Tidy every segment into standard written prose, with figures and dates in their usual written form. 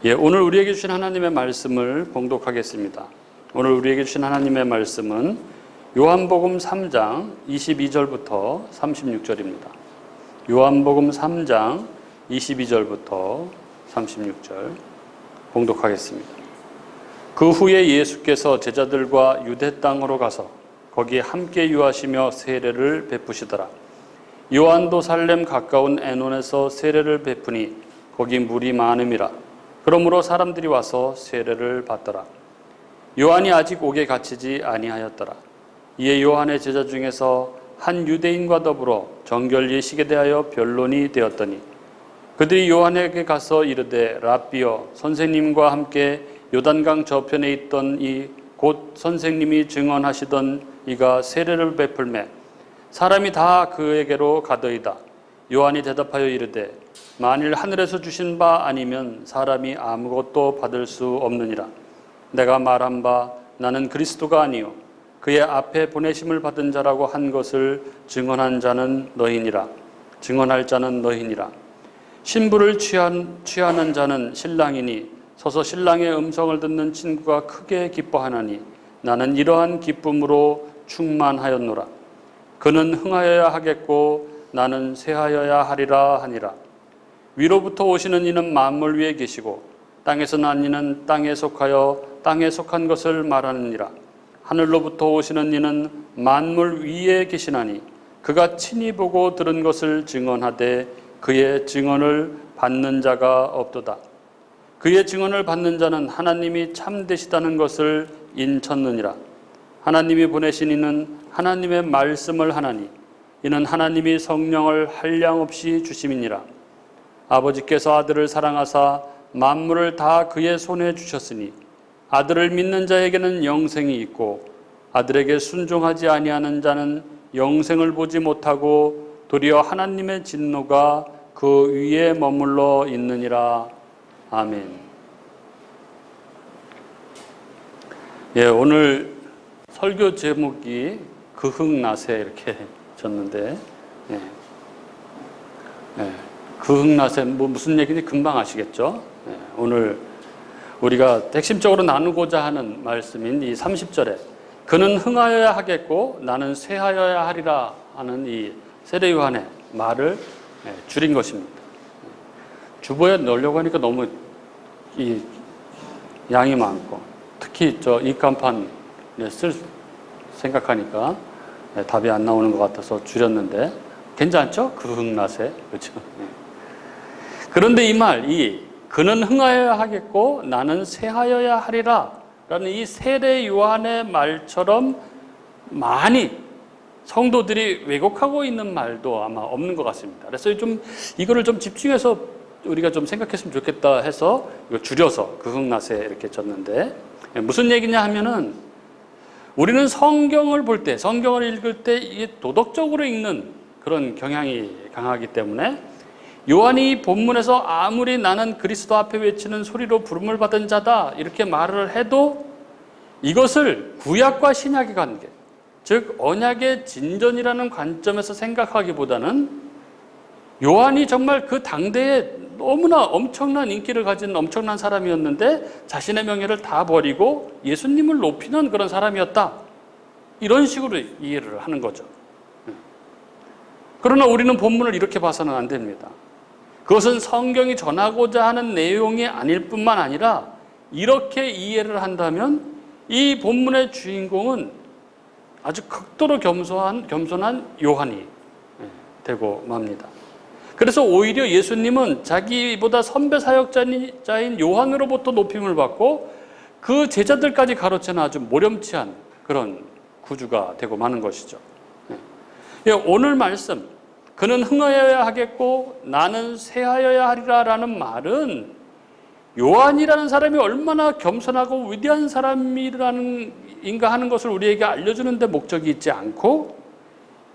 오늘 우리에게 주신 하나님의 말씀을 봉독하겠습니다. 오늘 우리에게 주신 하나님의 말씀은 요한복음 3장 22절부터 36절입니다. 요한복음 3장 22절부터 36절 봉독하겠습니다. 그 후에 예수께서 제자들과 유대 땅으로 가서 거기에 함께 유하시며 세례를 베푸시더라. 요한도 살렘 가까운 에논에서 세례를 베푸니 거기 물이 많음이라. 그러므로 사람들이 와서 세례를 받더라. 요한이 아직 옥에 갇히지 아니하였더라. 이에 요한의 제자 중에서 한 유대인과 더불어 정결 예식에 대하여 변론이 되었더니 그들이 요한에게 가서 이르되 랍비여, 선생님과 함께 요단강 저편에 있던 이 곧 선생님이 증언하시던 이가 세례를 베풀매 사람이 다 그에게로 가더이다. 요한이 대답하여 이르되 만일 하늘에서 주신 바 아니면 사람이 아무것도 받을 수 없느니라. 내가 말한 바 나는 그리스도가 아니요 그의 앞에 보내심을 받은 자라고 한 것을 증언한 자는 너희니라. 증언할 자는 너희니라. 신부를 취하는 자는 신랑이니 서서 신랑의 음성을 듣는 친구가 크게 기뻐하나니 나는 이러한 기쁨으로 충만하였노라. 그는 흥하여야 하겠고 나는 쇠하여야 하리라 하니라. 위로부터 오시는 이는 만물 위에 계시고 땅에서 난 이는 땅에 속하여 땅에 속한 것을 말하느니라. 하늘로부터 오시는 이는 만물 위에 계시나니 그가 친히 보고 들은 것을 증언하되 그의 증언을 받는 자가 없도다. 그의 증언을 받는 자는 하나님이 참되시다는 것을 인쳤느니라. 하나님이 보내신 이는 하나님의 말씀을 하나니 이는 하나님이 성령을 한량없이 주심이니라. 아버지께서 아들을 사랑하사 만물을 다 그의 손에 주셨으니 아들을 믿는 자에게는 영생이 있고 아들에게 순종하지 아니하는 자는 영생을 보지 못하고 도리어 하나님의 진노가 그 위에 머물러 있느니라. 아멘. 오늘 설교 제목이 그흥나세 이렇게 졌는데 그흥나세 무슨 얘기인지 금방 아시겠죠? 오늘 우리가 핵심적으로 나누고자 하는 말씀인 이 30절에 그는 흥하여야 하겠고 나는 쇠하여야 하리라 하는 이 세례 요한의 말을 줄인 것입니다. 주보에 넣으려고 하니까 너무 이 양이 많고 특히 저 입간판에 쓸 생각하니까 답이 안 나오는 것 같아서 줄였는데 괜찮죠? 그흥나세 그렇죠? 그런데 이 말, 그는 흥하여야 하겠고 나는 쇠하여야 하리라 라는 이 세례 요한의 말처럼 많이 성도들이 왜곡하고 있는 말도 아마 없는 것 같습니다. 그래서 이거를 좀 집중해서 우리가 좀 생각했으면 좋겠다 해서 이거 줄여서 그흥나세 이렇게 쳤는데 무슨 얘기냐 하면은 우리는 성경을 볼 때, 성경을 읽을 때 이게 도덕적으로 읽는 그런 경향이 강하기 때문에 요한이 본문에서 아무리 나는 그리스도 앞에 외치는 소리로 부름을 받은 자다 이렇게 말을 해도 이것을 구약과 신약의 관계, 즉 언약의 진전이라는 관점에서 생각하기보다는 요한이 정말 그 당대에 너무나 엄청난 인기를 가진 엄청난 사람이었는데 자신의 명예를 다 버리고 예수님을 높이는 그런 사람이었다. 이런 식으로 이해를 하는 거죠. 그러나 우리는 본문을 이렇게 봐서는 안 됩니다. 그것은 성경이 전하고자 하는 내용이 아닐 뿐만 아니라 이렇게 이해를 한다면 이 본문의 주인공은 아주 극도로 겸손한 요한이 되고 맙니다. 그래서 오히려 예수님은 자기보다 선배 사역자인 요한으로부터 높임을 받고 그 제자들까지 가로채는 아주 모렴치한 그런 구주가 되고 마는 것이죠. 오늘 말씀 그는 흥하여야 하겠고 나는 쇠하여야 하리라 라는 말은 요한이라는 사람이 얼마나 겸손하고 위대한 사람인가 하는 것을 우리에게 알려주는 데 목적이 있지 않고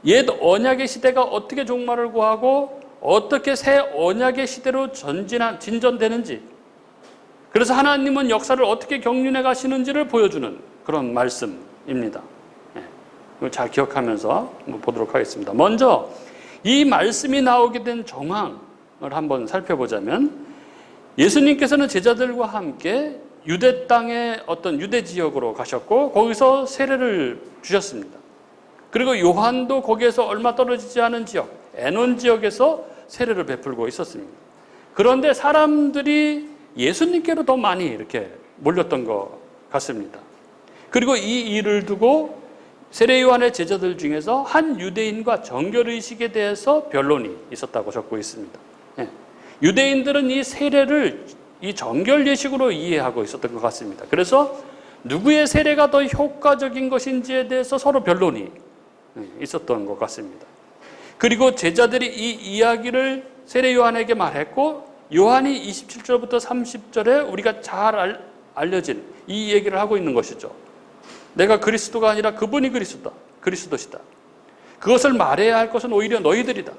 옛 언약의 시대가 어떻게 종말을 구하고 어떻게 새 언약의 시대로 진전되는지, 그래서 하나님은 역사를 어떻게 경륜해 가시는지를 보여주는 그런 말씀입니다. 잘 기억하면서 보도록 하겠습니다. 먼저 이 말씀이 나오게 된 정황을 한번 살펴보자면 예수님께서는 제자들과 함께 유대 땅의 어떤 유대 지역으로 가셨고 거기서 세례를 주셨습니다. 그리고 요한도 거기에서 얼마 떨어지지 않은 지역, 에논 지역에서 세례를 베풀고 있었습니다. 그런데 사람들이 예수님께로 더 많이 이렇게 몰렸던 것 같습니다. 그리고 이 일을 두고 세례 요한의 제자들 중에서 한 유대인과 정결의식에 대해서 변론이 있었다고 적고 있습니다. 유대인들은 이 세례를 이 정결예식으로 이해하고 있었던 것 같습니다. 그래서 누구의 세례가 더 효과적인 것인지에 대해서 서로 변론이 있었던 것 같습니다. 그리고 제자들이 이 이야기를 세례 요한에게 말했고 요한이 27절부터 30절에 우리가 잘 알려진 이 얘기를 하고 있는 것이죠. 내가 그리스도가 아니라 그분이 그리스도시다. 그것을 말해야 할 것은 오히려 너희들이다.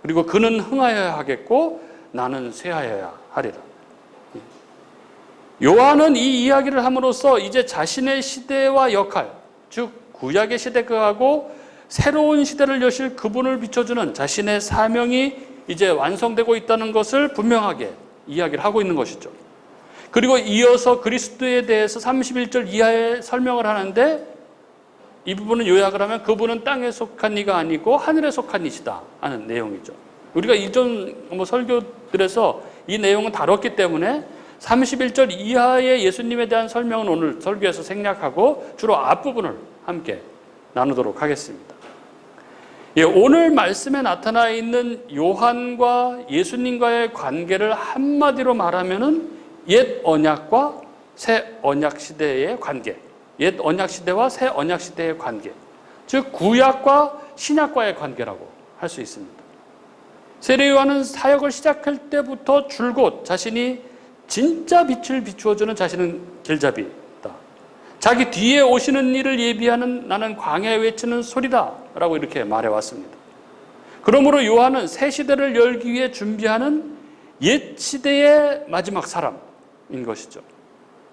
그리고 그는 흥하여야 하겠고 나는 쇠하여야 하리라. 요한은 이 이야기를 함으로써 이제 자신의 시대와 역할, 즉 구약의 시대하고 새로운 시대를 여실 그분을 비춰주는 자신의 사명이 이제 완성되고 있다는 것을 분명하게 이야기를 하고 있는 것이죠. 그리고 이어서 그리스도에 대해서 31절 이하에 설명을 하는데 이 부분은 요약을 하면 그분은 땅에 속한 이가 아니고 하늘에 속한 이시다 하는 내용이죠. 우리가 이전 설교들에서 이 내용은 다뤘기 때문에 31절 이하의 예수님에 대한 설명은 오늘 설교에서 생략하고 주로 앞부분을 함께 나누도록 하겠습니다. 오늘 말씀에 나타나 있는 요한과 예수님과의 관계를 한마디로 말하면은 옛 언약과 새 언약 시대의 관계, 옛 언약 시대와 새 언약 시대의 관계, 즉 구약과 신약과의 관계라고 할 수 있습니다. 세례 요한은 사역을 시작할 때부터 줄곧 자신이 진짜 빛을 비추어주는 자신은 길잡이다. 자기 뒤에 오시는 일을 예비하는 나는 광야에 외치는 소리다 라고 이렇게 말해왔습니다. 그러므로 요한은 새 시대를 열기 위해 준비하는 옛 시대의 마지막 사람인 것이죠.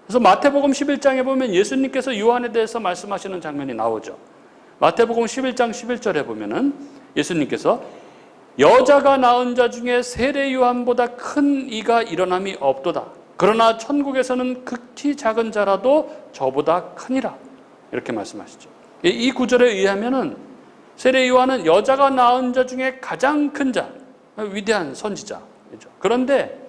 그래서 마태복음 11장에 보면 예수님께서 요한에 대해서 말씀하시는 장면이 나오죠. 마태복음 11장 11절에 보면은 예수님께서 여자가 낳은 자 중에 세례 요한보다 큰 이가 일어남이 없도다. 그러나 천국에서는 극히 작은 자라도 저보다 크니라. 이렇게 말씀하시죠. 이 구절에 의하면은 세례 요한은 여자가 낳은 자 중에 가장 큰 자, 위대한 선지자이죠. 그런데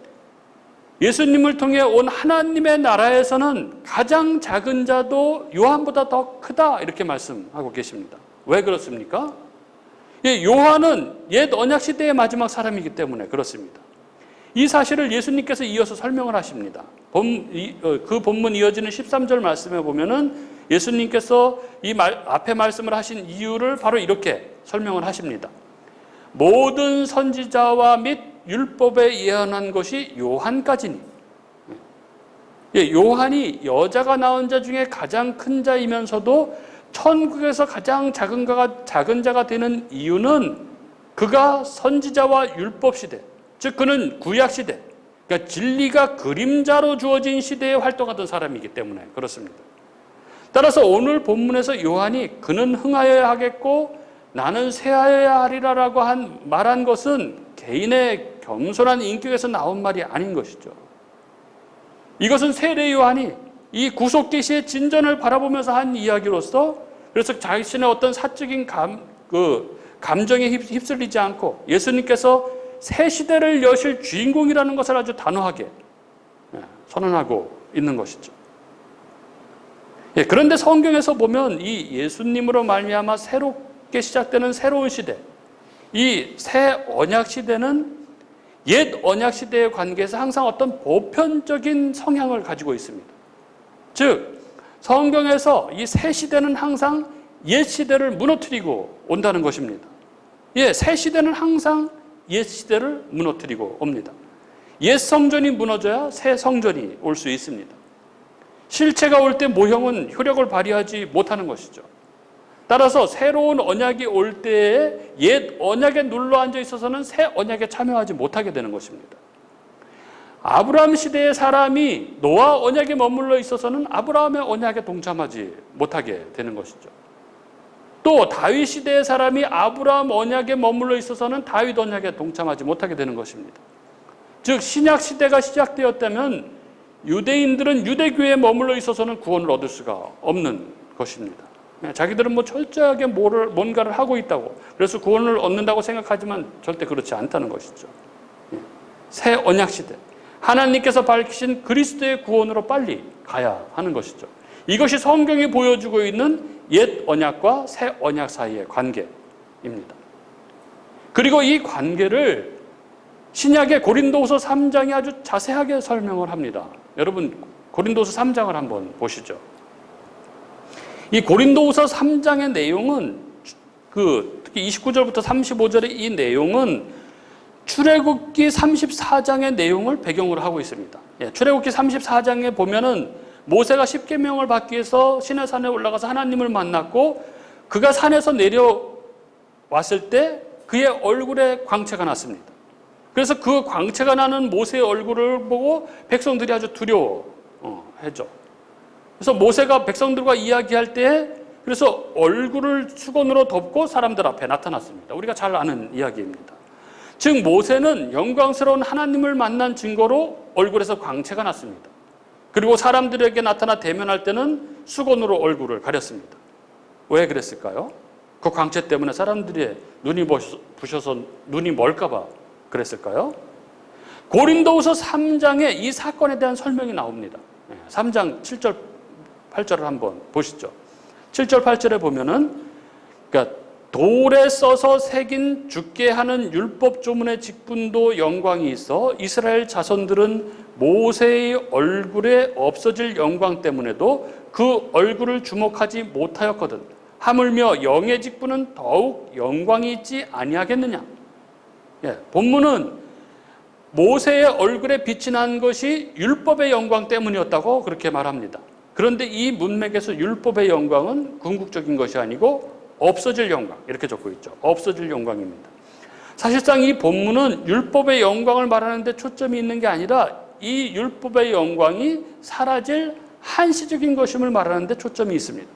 예수님을 통해 온 하나님의 나라에서는 가장 작은 자도 요한보다 더 크다. 이렇게 말씀하고 계십니다. 왜 그렇습니까? 요한은 옛 언약 시대의 마지막 사람이기 때문에 그렇습니다. 이 사실을 예수님께서 이어서 설명을 하십니다. 그 본문 이어지는 13절 말씀에 보면은 예수님께서 앞에 말씀을 하신 이유를 바로 이렇게 설명을 하십니다. 모든 선지자와 및 율법에 예언한 것이 요한까지니. 요한이 여자가 낳은 자 중에 가장 큰 자이면서도 천국에서 가장 작은 자가 되는 이유는 그가 선지자와 율법 시대, 즉 그는 구약 시대, 그러니까 진리가 그림자로 주어진 시대에 활동하던 사람이기 때문에 그렇습니다. 따라서 오늘 본문에서 요한이 그는 흥하여야 하겠고 나는 쇠하여야 하리라라고 말한 것은 개인의 겸손한 인격에서 나온 말이 아닌 것이죠. 이것은 세례 요한이 이 구속 계시의 진전을 바라보면서 한 이야기로서 그래서 자신의 어떤 사적인 감정에 휩쓸리지 않고 예수님께서 새 시대를 여실 주인공이라는 것을 아주 단호하게 선언하고 있는 것이죠. 그런데 성경에서 보면 이 예수님으로 말미암아 새롭게 시작되는 새로운 시대, 이 새 언약 시대는 옛 언약 시대의 관계에서 항상 어떤 보편적인 성향을 가지고 있습니다. 즉 성경에서 이 새 시대는 항상 옛 시대를 무너뜨리고 온다는 것입니다. 새 시대는 항상 옛 시대를 무너뜨리고 옵니다. 옛 성전이 무너져야 새 성전이 올 수 있습니다. 실체가 올 때 모형은 효력을 발휘하지 못하는 것이죠. 따라서 새로운 언약이 올 때에 옛 언약에 눌러앉아 있어서는 새 언약에 참여하지 못하게 되는 것입니다. 아브라함 시대의 사람이 노아 언약에 머물러 있어서는 아브라함의 언약에 동참하지 못하게 되는 것이죠. 또 다윗 시대의 사람이 아브라함 언약에 머물러 있어서는 다윗 언약에 동참하지 못하게 되는 것입니다. 즉 신약 시대가 시작되었다면 유대인들은 유대교에 머물러 있어서는 구원을 얻을 수가 없는 것입니다. 자기들은 뭐 철저하게 뭔가를 하고 있다고, 그래서 구원을 얻는다고 생각하지만 절대 그렇지 않다는 것이죠. 새 언약 시대, 하나님께서 밝히신 그리스도의 구원으로 빨리 가야 하는 것이죠. 이것이 성경이 보여주고 있는 옛 언약과 새 언약 사이의 관계입니다. 그리고 이 관계를 신약의 고린도후서 3장이 아주 자세하게 설명을 합니다. 여러분 고린도후서 3장을 한번 보시죠. 이 고린도후서 3장의 내용은 특히 29절부터 35절의 이 내용은 출애굽기 34장의 내용을 배경으로 하고 있습니다. 출애굽기 34장에 보면은 모세가 십계명을 받기 위해서 시내산에 올라가서 하나님을 만났고, 그가 산에서 내려왔을 때 그의 얼굴에 광채가 났습니다. 그래서 그 광채가 나는 모세의 얼굴을 보고 백성들이 아주 두려워했죠. 그래서 모세가 백성들과 이야기할 때 그래서 얼굴을 수건으로 덮고 사람들 앞에 나타났습니다. 우리가 잘 아는 이야기입니다. 즉 모세는 영광스러운 하나님을 만난 증거로 얼굴에서 광채가 났습니다. 그리고 사람들에게 나타나 대면할 때는 수건으로 얼굴을 가렸습니다. 왜 그랬을까요? 그 광채 때문에 사람들의 눈이 부셔서 눈이 멀까 봐 그랬을까요? 고린도후서 3장에 이 사건에 대한 설명이 나옵니다. 3장 7절 8절을 한번 보시죠. 7절 8절에 보면은 그러니까 돌에 써서 새긴 죽게 하는 율법 조문의 직분도 영광이 있어 이스라엘 자손들은 모세의 얼굴에 없어질 영광 때문에도 그 얼굴을 주목하지 못하였거든. 하물며 영의 직분은 더욱 영광이 있지 아니하겠느냐. 본문은 모세의 얼굴에 빛이 난 것이 율법의 영광 때문이었다고 그렇게 말합니다. 그런데 이 문맥에서 율법의 영광은 궁극적인 것이 아니고 없어질 영광, 이렇게 적고 있죠. 없어질 영광입니다. 사실상 이 본문은 율법의 영광을 말하는 데 초점이 있는 게 아니라 이 율법의 영광이 사라질 한시적인 것임을 말하는 데 초점이 있습니다.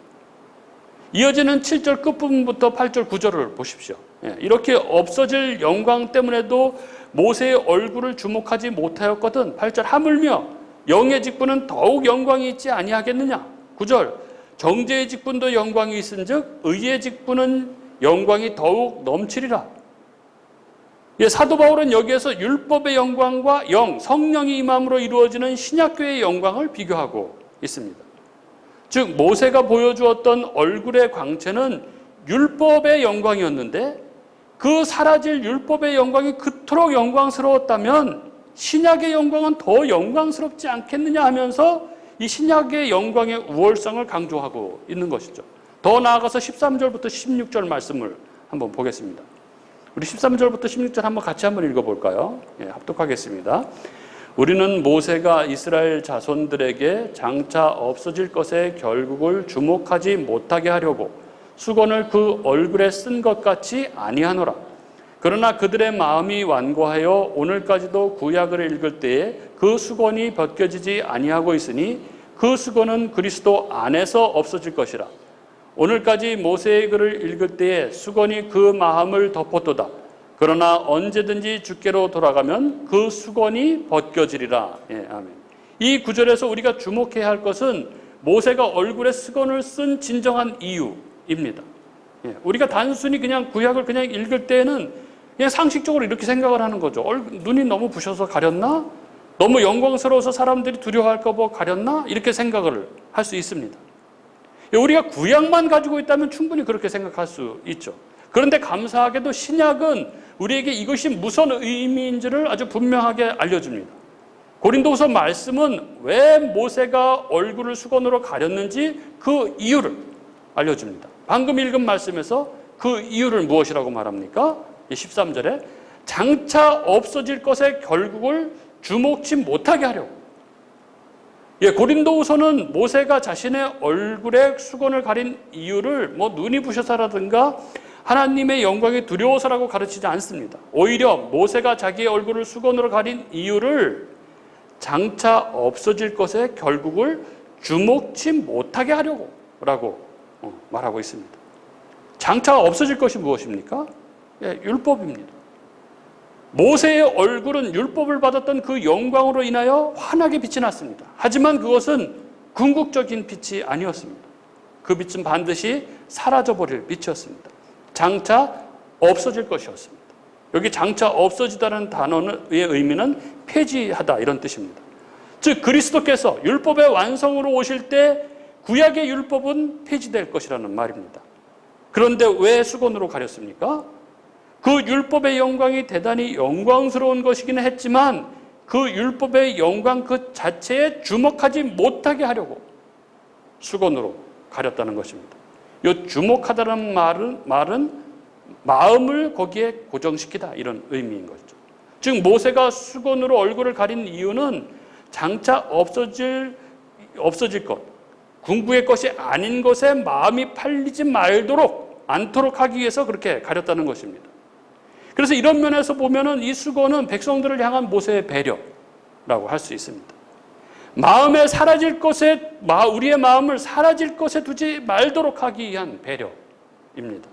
이어지는 7절 끝부분부터 8절 9절을 보십시오. 이렇게 없어질 영광 때문에도 모세의 얼굴을 주목하지 못하였거든. 8절 하물며 영의 직분은 더욱 영광이 있지 아니하겠느냐. 9절 정죄의 직분도 영광이 있은즉 의의 직분은 영광이 더욱 넘치리라. 사도 바울은 여기에서 율법의 영광과 성령이 임함으로 이루어지는 신약교회의 영광을 비교하고 있습니다. 즉 모세가 보여주었던 얼굴의 광채는 율법의 영광이었는데 그 사라질 율법의 영광이 그토록 영광스러웠다면 신약의 영광은 더 영광스럽지 않겠느냐 하면서 이 신약의 영광의 우월성을 강조하고 있는 것이죠. 더 나아가서 13절부터 16절 말씀을 한번 보겠습니다. 우리 13절부터 16절 한번 같이 한번 읽어볼까요? 합독하겠습니다. 우리는 모세가 이스라엘 자손들에게 장차 없어질 것의 결국을 주목하지 못하게 하려고 수건을 그 얼굴에 쓴 것 같이 아니하노라. 그러나 그들의 마음이 완고하여 오늘까지도 구약을 읽을 때에 그 수건이 벗겨지지 아니하고 있으니 그 수건은 그리스도 안에서 없어질 것이라. 오늘까지 모세의 글을 읽을 때에 수건이 그 마음을 덮었도다. 그러나 언제든지 주께로 돌아가면 그 수건이 벗겨지리라. 아멘. 이 구절에서 우리가 주목해야 할 것은 모세가 얼굴에 수건을 쓴 진정한 이유입니다. 우리가 단순히 그냥 구약을 그냥 읽을 때에는 그냥 상식적으로 이렇게 생각을 하는 거죠. 눈이 너무 부셔서 가렸나? 너무 영광스러워서 사람들이 두려워할까 봐 가렸나? 이렇게 생각을 할 수 있습니다. 우리가 구약만 가지고 있다면 충분히 그렇게 생각할 수 있죠. 그런데 감사하게도 신약은 우리에게 이것이 무슨 의미인지를 아주 분명하게 알려줍니다. 고린도후서 말씀은 왜 모세가 얼굴을 수건으로 가렸는지 그 이유를 알려줍니다. 방금 읽은 말씀에서 그 이유를 무엇이라고 말합니까? 13절에 장차 없어질 것의 결국을 주목치 못하게 하려고. 고린도후서는 모세가 자신의 얼굴에 수건을 가린 이유를 눈이 부셔서라든가 하나님의 영광이 두려워서라고 가르치지 않습니다. 오히려 모세가 자기의 얼굴을 수건으로 가린 이유를 장차 없어질 것의 결국을 주목치 못하게 하려고 라고 말하고 있습니다. 장차 없어질 것이 무엇입니까? 율법입니다. 모세의 얼굴은 율법을 받았던 그 영광으로 인하여 환하게 빛이 났습니다. 하지만 그것은 궁극적인 빛이 아니었습니다. 그 빛은 반드시 사라져버릴 빛이었습니다. 장차 없어질 것이었습니다. 여기 장차 없어지다는 단어의 의미는 폐지하다 이런 뜻입니다. 즉 그리스도께서 율법의 완성으로 오실 때 구약의 율법은 폐지될 것이라는 말입니다. 그런데 왜 수건으로 가렸습니까? 그 율법의 영광이 대단히 영광스러운 것이기는 했지만 그 율법의 영광 그 자체에 주목하지 못하게 하려고 수건으로 가렸다는 것입니다. 이 주목하다는 말은 마음을 거기에 고정시키다 이런 의미인 거죠. 즉 모세가 수건으로 얼굴을 가린 이유는 장차 없어질 것, 궁극의 것이 아닌 것에 마음이 팔리지 않도록 하기 위해서 그렇게 가렸다는 것입니다. 그래서 이런 면에서 보면은 이 수건은 백성들을 향한 모세의 배려라고 할 수 있습니다. 우리의 마음을 사라질 것에 두지 말도록 하기 위한 배려입니다.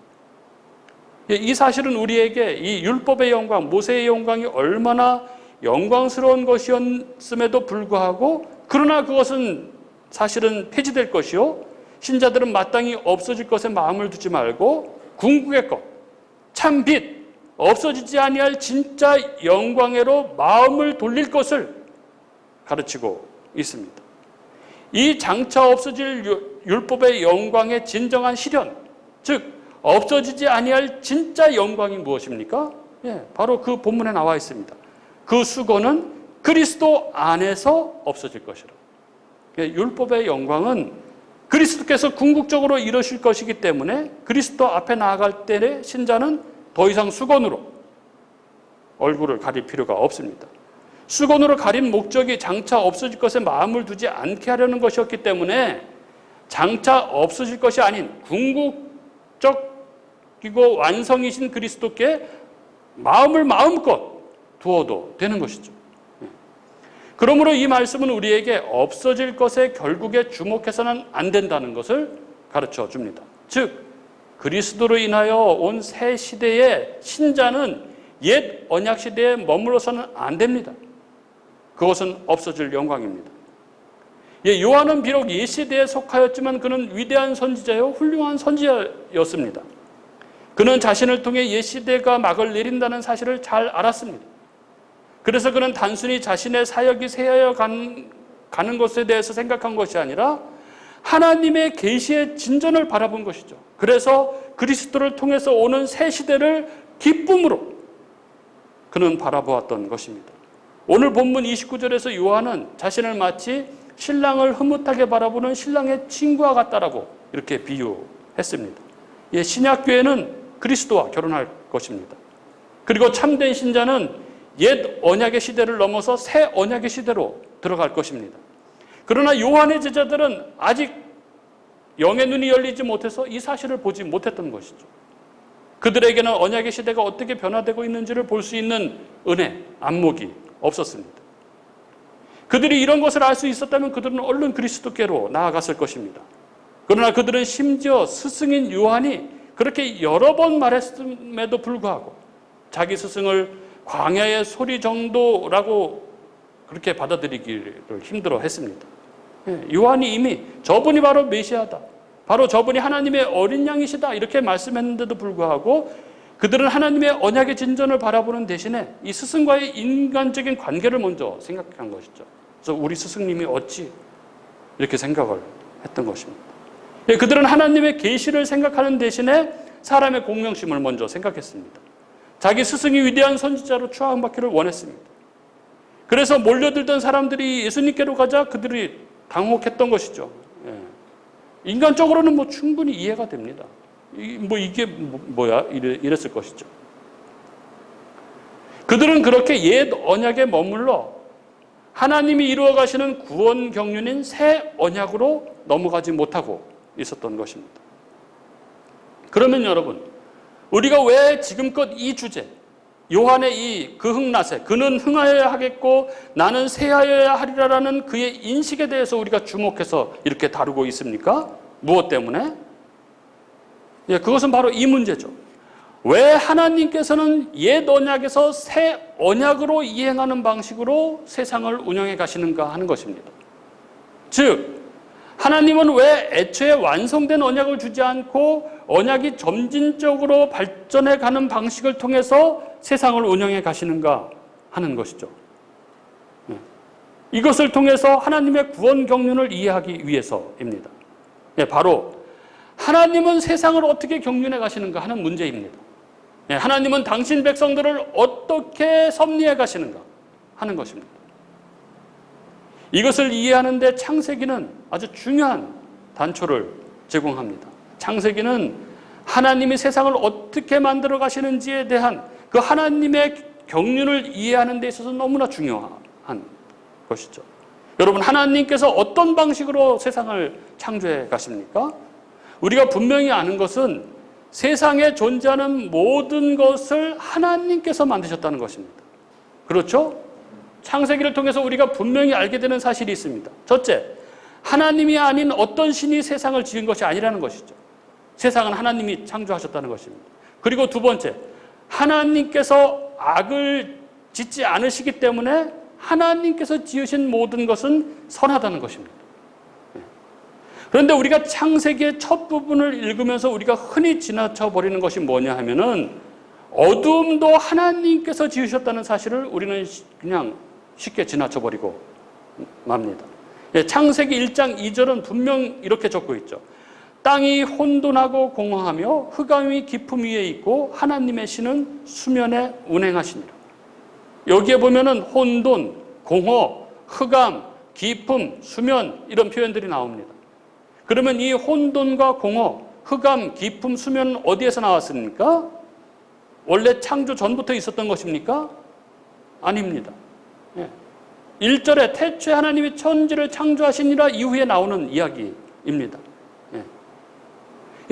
이 사실은 우리에게 이 율법의 영광, 모세의 영광이 얼마나 영광스러운 것이었음에도 불구하고 그러나 그것은 사실은 폐지될 것이요 신자들은 마땅히 없어질 것에 마음을 두지 말고 궁극의 것, 참 빛, 없어지지 아니할 진짜 영광으로 마음을 돌릴 것을 가르치고 있습니다. 이 장차 없어질 율법의 영광의 진정한 실현, 즉 없어지지 아니할 진짜 영광이 무엇입니까? 바로 그 본문에 나와 있습니다. 그 수건은 그리스도 안에서 없어질 것이라. 율법의 영광은 그리스도께서 궁극적으로 이루실 것이기 때문에 그리스도 앞에 나아갈 때의 신자는 더 이상 수건으로 얼굴을 가릴 필요가 없습니다. 수건으로 가린 목적이 장차 없어질 것에 마음을 두지 않게 하려는 것이었기 때문에 장차 없어질 것이 아닌 궁극적이고 완성이신 그리스도께 마음을 마음껏 두어도 되는 것이죠. 그러므로 이 말씀은 우리에게 없어질 것에 결국에 주목해서는 안 된다는 것을 가르쳐 줍니다. 즉 그리스도로 인하여 온 새 시대의 신자는 옛 언약 시대에 머물러서는 안 됩니다. 그것은 없어질 영광입니다. 요한은 비록 옛 시대에 속하였지만 그는 위대한 선지자요 훌륭한 선지자였습니다. 그는 자신을 통해 옛 시대가 막을 내린다는 사실을 잘 알았습니다. 그래서 그는 단순히 자신의 사역이 새하여 가는 것에 대해서 생각한 것이 아니라 하나님의 계시의 진전을 바라본 것이죠. 그래서 그리스도를 통해서 오는 새 시대를 기쁨으로 그는 바라보았던 것입니다. 오늘 본문 29절에서 요한은 자신을 마치 신랑을 흐뭇하게 바라보는 신랑의 친구와 같다라고 이렇게 비유했습니다. 신약교회는 그리스도와 결혼할 것입니다. 그리고 참된 신자는 옛 언약의 시대를 넘어서 새 언약의 시대로 들어갈 것입니다. 그러나 요한의 제자들은 아직 영의 눈이 열리지 못해서 이 사실을 보지 못했던 것이죠. 그들에게는 언약의 시대가 어떻게 변화되고 있는지를 볼 수 있는 은혜, 안목이 없었습니다. 그들이 이런 것을 알 수 있었다면 그들은 얼른 그리스도께로 나아갔을 것입니다. 그러나 그들은 심지어 스승인 요한이 그렇게 여러 번 말했음에도 불구하고 자기 스승을 광야의 소리 정도라고 그렇게 받아들이기를 힘들어 했습니다. 요한이 이미 저분이 바로 메시아다, 바로 저분이 하나님의 어린 양이시다 이렇게 말씀했는데도 불구하고 그들은 하나님의 언약의 진전을 바라보는 대신에 이 스승과의 인간적인 관계를 먼저 생각한 것이죠. 그래서 우리 스승님이 어찌 이렇게 생각을 했던 것입니다. 그들은 하나님의 계시를 생각하는 대신에 사람의 공명심을 먼저 생각했습니다. 자기 스승이 위대한 선지자로 추앙받기를 원했습니다. 그래서 몰려들던 사람들이 예수님께로 가자 그들이 당혹했던 것이죠. 인간적으로는 충분히 이해가 됩니다. 이게 뭐야? 이랬을 것이죠. 그들은 그렇게 옛 언약에 머물러 하나님이 이루어 가시는 구원 경륜인 새 언약으로 넘어가지 못하고 있었던 것입니다. 그러면 여러분, 우리가 왜 지금껏 이 주제, 요한의 이 그흥나세, 그는 흥하여야 하겠고 나는 쇠하여야 하리라라는 그의 인식에 대해서 우리가 주목해서 이렇게 다루고 있습니까? 무엇 때문에? 그것은 바로 이 문제죠. 왜 하나님께서는 옛 언약에서 새 언약으로 이행하는 방식으로 세상을 운영해 가시는가 하는 것입니다. 즉, 하나님은 왜 애초에 완성된 언약을 주지 않고 언약이 점진적으로 발전해 가는 방식을 통해서 세상을 운영해 가시는가 하는 것이죠. 이것을 통해서 하나님의 구원 경륜을 이해하기 위해서입니다. 바로 하나님은 세상을 어떻게 경륜해 가시는가 하는 문제입니다. 하나님은 당신 백성들을 어떻게 섭리해 가시는가 하는 것입니다. 이것을 이해하는 데 창세기는 아주 중요한 단초를 제공합니다. 창세기는 하나님이 세상을 어떻게 만들어 가시는지에 대한 그 하나님의 경륜을 이해하는 데 있어서 너무나 중요한 것이죠. 여러분, 하나님께서 어떤 방식으로 세상을 창조해 가십니까? 우리가 분명히 아는 것은 세상에 존재하는 모든 것을 하나님께서 만드셨다는 것입니다. 그렇죠? 창세기를 통해서 우리가 분명히 알게 되는 사실이 있습니다. 첫째, 하나님이 아닌 어떤 신이 세상을 지은 것이 아니라는 것이죠. 세상은 하나님이 창조하셨다는 것입니다. 그리고 두 번째, 하나님께서 악을 짓지 않으시기 때문에 하나님께서 지으신 모든 것은 선하다는 것입니다. 그런데 우리가 창세기의 첫 부분을 읽으면서 우리가 흔히 지나쳐 버리는 것이 뭐냐 하면은 어둠도 하나님께서 지으셨다는 사실을 우리는 그냥 쉽게 지나쳐 버리고 맙니다. 창세기 1장 2절은 분명 이렇게 적고 있죠. 땅이 혼돈하고 공허하며 흑암이 깊음 위에 있고 하나님의 신은 수면에 운행하시니라. 여기에 보면은 혼돈, 공허, 흑암, 깊음, 수면 이런 표현들이 나옵니다. 그러면 이 혼돈과 공허, 흑암, 깊음, 수면은 어디에서 나왔습니까? 원래 창조 전부터 있었던 것입니까? 아닙니다. 1절에 태초에 하나님이 천지를 창조하시니라 이후에 나오는 이야기입니다.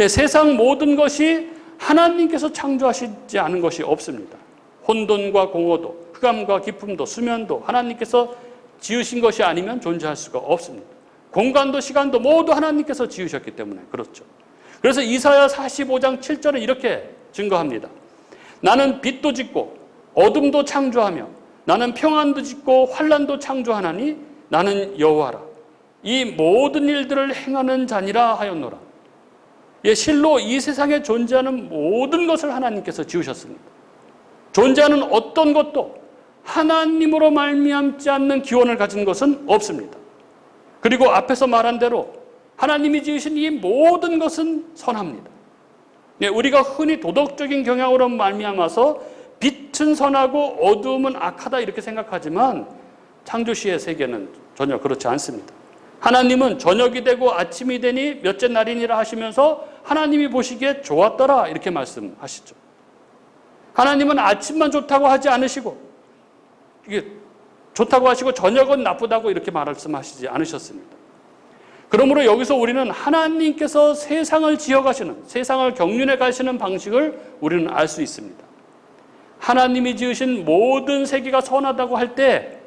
세상 모든 것이 하나님께서 창조하시지 않은 것이 없습니다. 혼돈과 공허도, 흑암과 깊음도, 수면도 하나님께서 지으신 것이 아니면 존재할 수가 없습니다. 공간도 시간도 모두 하나님께서 지으셨기 때문에 그렇죠. 그래서 이사야 45장 7절은 이렇게 증거합니다. 나는 빛도 짓고 어둠도 창조하며 나는 평안도 짓고 환난도 창조하나니 나는 여호와라. 이 모든 일들을 행하는 자니라 하였노라. 실로 이 세상에 존재하는 모든 것을 하나님께서 지으셨습니다. 존재하는 어떤 것도 하나님으로 말미암지 않는 기원을 가진 것은 없습니다. 그리고 앞에서 말한 대로 하나님이 지으신 이 모든 것은 선합니다. 우리가 흔히 도덕적인 경향으로 말미암아서 빛은 선하고 어두움은 악하다 이렇게 생각하지만 창조시의 세계는 전혀 그렇지 않습니다. 하나님은 저녁이 되고 아침이 되니 몇째 날이니라 하시면서 하나님이 보시기에 좋았더라 이렇게 말씀하시죠. 하나님은 아침만 좋다고 하지 않으시고 이게 좋다고 하시고 저녁은 나쁘다고 이렇게 말씀하시지 않으셨습니다. 그러므로 여기서 우리는 하나님께서 세상을 지어가시는, 세상을 경륜해 가시는 방식을 우리는 알 수 있습니다. 하나님이 지으신 모든 세계가 선하다고 할 때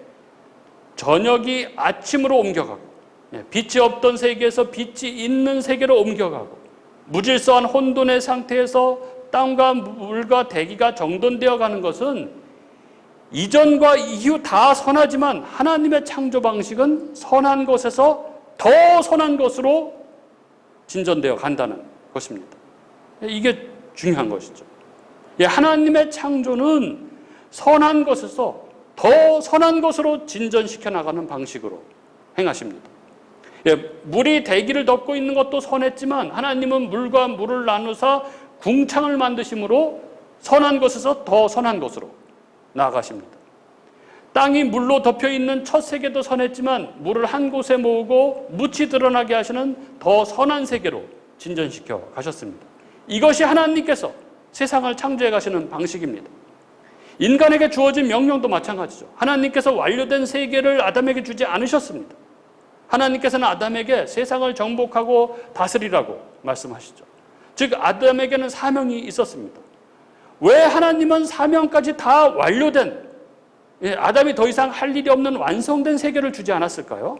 저녁이 아침으로 옮겨가고 빛이 없던 세계에서 빛이 있는 세계로 옮겨가고 무질서한 혼돈의 상태에서 땅과 물과 대기가 정돈되어 가는 것은 이전과 이후 다 선하지만 하나님의 창조 방식은 선한 것에서 더 선한 것으로 진전되어 간다는 것입니다. 이게 중요한 것이죠. 하나님의 창조는 선한 것에서 더 선한 것으로 진전시켜 나가는 방식으로 행하십니다. 물이 대기를 덮고 있는 것도 선했지만 하나님은 물과 물을 나누사 궁창을 만드심으로 선한 것에서 더 선한 것으로 나아가십니다. 땅이 물로 덮여 있는 첫 세계도 선했지만 물을 한 곳에 모으고 묻히 드러나게 하시는 더 선한 세계로 진전시켜 가셨습니다. 이것이 하나님께서 세상을 창조해 가시는 방식입니다. 인간에게 주어진 명령도 마찬가지죠. 하나님께서 완료된 세계를 아담에게 주지 않으셨습니다. 하나님께서는 아담에게 세상을 정복하고 다스리라고 말씀하시죠. 즉 아담에게는 사명이 있었습니다. 왜 하나님은 사명까지 다 완료된 아담이 더 이상 할 일이 없는 완성된 세계를 주지 않았을까요?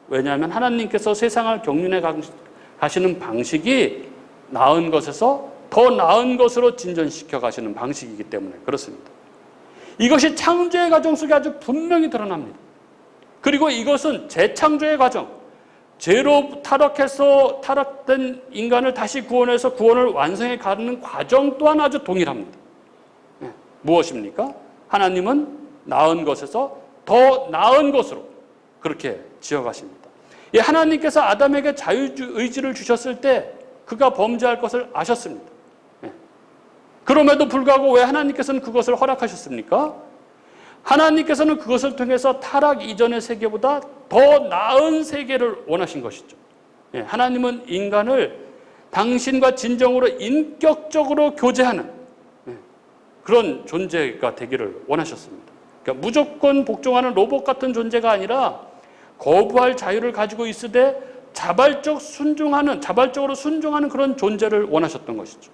왜냐하면 하나님께서 세상을 경륜해 가시는 방식이 나은 것에서 더 나은 것으로 진전시켜 가시는 방식이기 때문에 그렇습니다. 이것이 창조의 과정 속에 아주 분명히 드러납니다. 그리고 이것은 재창조의 과정, 죄로 타락해서 타락된 인간을 다시 구원해서 구원을 완성해 가는 과정 또한 아주 동일합니다. 무엇입니까? 하나님은 나은 것에서 더 나은 것으로 그렇게 지어가십니다. 하나님께서 아담에게 자유의지를 주셨을 때 그가 범죄할 것을 아셨습니다. 그럼에도 불구하고 왜 하나님께서는 그것을 허락하셨습니까? 하나님께서는 그것을 통해서 타락 이전의 세계보다 더 나은 세계를 원하신 것이죠. 하나님은 인간을 당신과 진정으로 인격적으로 교제하는 그런 존재가 되기를 원하셨습니다. 그러니까 무조건 복종하는 로봇 같은 존재가 아니라 거부할 자유를 가지고 있으되 자발적으로 순종하는 그런 존재를 원하셨던 것이죠.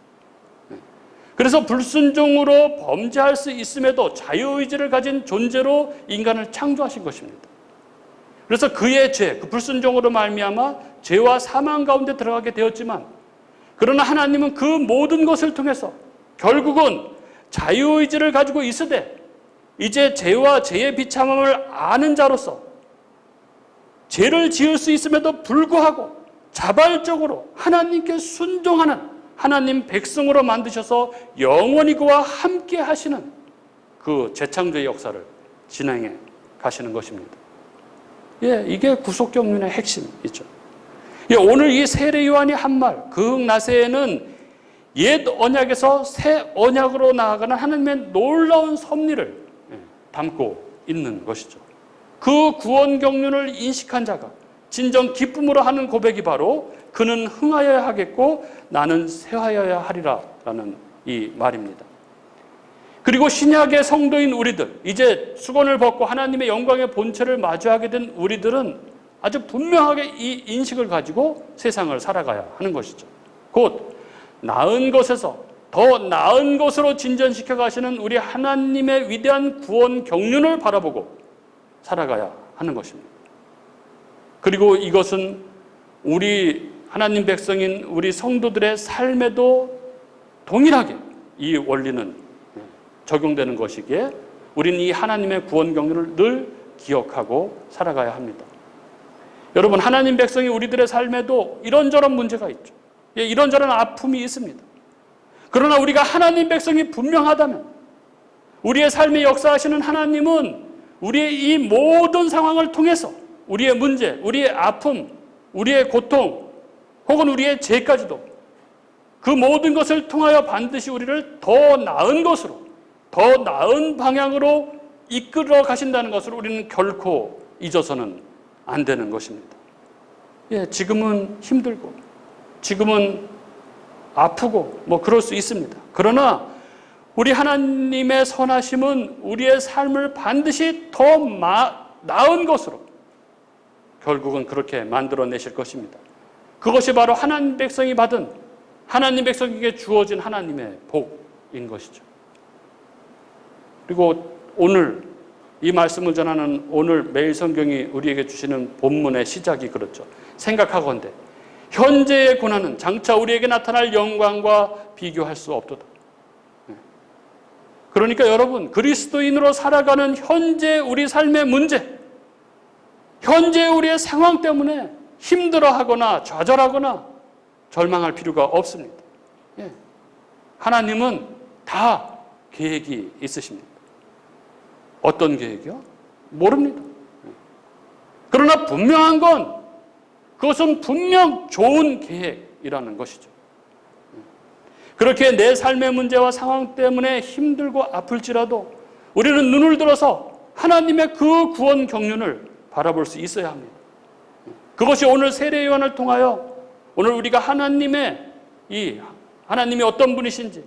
그래서 불순종으로 범죄할 수 있음에도 자유의지를 가진 존재로 인간을 창조하신 것입니다. 그래서 그의 죄, 그 불순종으로 말미암아 죄와 사망 가운데 들어가게 되었지만 그러나 하나님은 그 모든 것을 통해서 결국은 자유의지를 가지고 있으되 이제 죄와 죄의 비참함을 아는 자로서 죄를 지을 수 있음에도 불구하고 자발적으로 하나님께 순종하는 하나님 백성으로 만드셔서 영원히 그와 함께 하시는 그 재창조의 역사를 진행해 가시는 것입니다. 이게 구속경륜의 핵심이죠. 오늘 이 세례 요한이 한 말, 그흑나세에는 옛 언약에서 새 언약으로 나아가는 하나님의 놀라운 섭리를 담고 있는 것이죠. 그 구원 경륜을 인식한 자가 진정 기쁨으로 하는 고백이 바로 그는 흥하여야 하겠고 나는 쇠하여야 하리라 라는 이 말입니다. 그리고 신약의 성도인 우리들, 이제 수건을 벗고 하나님의 영광의 본체를 마주하게 된 우리들은 아주 분명하게 이 인식을 가지고 세상을 살아가야 하는 것이죠. 곧 나은 것에서 더 나은 것으로 진전시켜 가시는 우리 하나님의 위대한 구원 경륜을 바라보고 살아가야 하는 것입니다. 그리고 이것은 우리 하나님 백성인 우리 성도들의 삶에도 동일하게 이 원리는 적용되는 것이기에 우리는 이 하나님의 구원 경륜을 늘 기억하고 살아가야 합니다. 여러분, 하나님 백성이 우리들의 삶에도 이런저런 문제가 있죠. 이런저런 아픔이 있습니다. 그러나 우리가 하나님 백성이 분명하다면 우리의 삶에 역사하시는 하나님은 우리의 이 모든 상황을 통해서 우리의 문제, 우리의 아픔, 우리의 고통 혹은 우리의 죄까지도 그 모든 것을 통하여 반드시 우리를 더 나은 것으로, 더 나은 방향으로 이끌어 가신다는 것을 우리는 결코 잊어서는 안 되는 것입니다. 지금은 힘들고 지금은 아프고 그럴 수 있습니다. 그러나 우리 하나님의 선하심은 우리의 삶을 반드시 더 나은 것으로 결국은 그렇게 만들어내실 것입니다. 그것이 바로 하나님 백성이 받은, 하나님 백성에게 주어진 하나님의 복인 것이죠. 그리고 오늘 이 말씀을 전하는 오늘 매일 성경이 우리에게 주시는 본문의 시작이 그렇죠. 생각하건대 현재의 고난은 장차 우리에게 나타날 영광과 비교할 수 없도다. 그러니까 여러분, 그리스도인으로 살아가는 현재 우리 삶의 문제, 현재 우리의 상황 때문에 힘들어하거나 좌절하거나 절망할 필요가 없습니다. 하나님은 다 계획이 있으십니다. 어떤 계획이요? 모릅니다. 그러나 분명한 건 그것은 분명 좋은 계획이라는 것이죠. 그렇게 내 삶의 문제와 상황 때문에 힘들고 아플지라도 우리는 눈을 들어서 하나님의 그 구원 경륜을 바라볼 수 있어야 합니다. 그것이 오늘 세례 요한을 통하여 오늘 우리가 하나님이 어떤 분이신지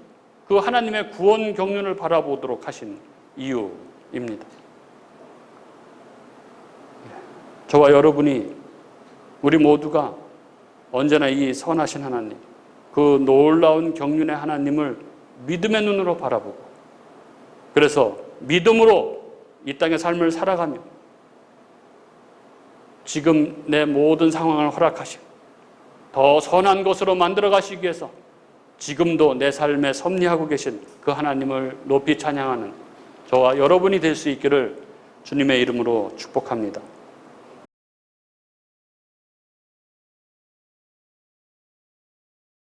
그 하나님의 구원 경륜을 바라보도록 하신 이유입니다. 저와 여러분이 우리 모두가 언제나 이 선하신 하나님, 그 놀라운 경륜의 하나님을 믿음의 눈으로 바라보고 그래서 믿음으로 이 땅의 삶을 살아가며 지금 내 모든 상황을 허락하시고 더 선한 것으로 만들어 가시기 위해서 지금도 내 삶에 섭리하고 계신 그 하나님을 높이 찬양하는 저와 여러분이 될 수 있기를 주님의 이름으로 축복합니다.